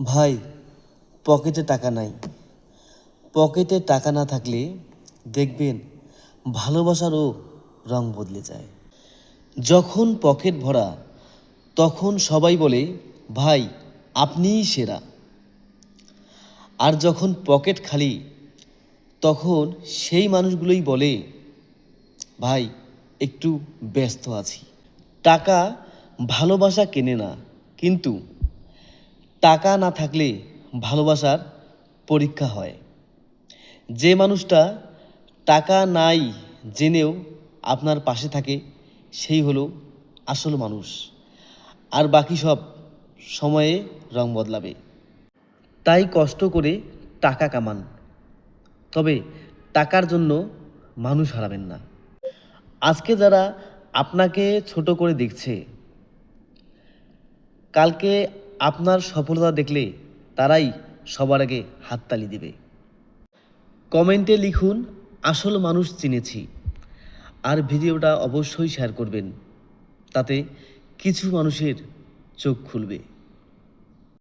ভাই, পকেটে টাকা নাই। পকেটে টাকা না থাকলে দেখবেন ভালোবাসারও রং বদলে যায়। যখন পকেট ভরা তখন সবাই বলে, ভাই আপনিই সেরা। আর যখন পকেট খালি তখন সেই মানুষগুলোই বলে, ভাই একটু ব্যস্ত আছি। টাকা ভালোবাসা কেনে না, কিন্তু টাকা না থাকলে ভালোবাসার পরীক্ষা হয়। যে মানুষটা টাকা নাই জেনেও আপনার পাশে থাকে, সেই হলো আসল মানুষ। আর বাকি সব সময়ে রং বদলাবে। তাই কষ্ট করে টাকা কামান, তবে টাকার জন্য মানুষ হারাবেন না। আজকে যারা আপনাকে ছোট করে দেখছে, কালকে আপনার সফলতা দেখলে তারাই সবার আগে হাততালি দেবে। কমেন্টে লিখুন, আসল মানুষ চিনেছি। আর ভিডিওটা অবশ্যই শেয়ার করবেন, তাতে কিছু মানুষের চোখ খুলবে।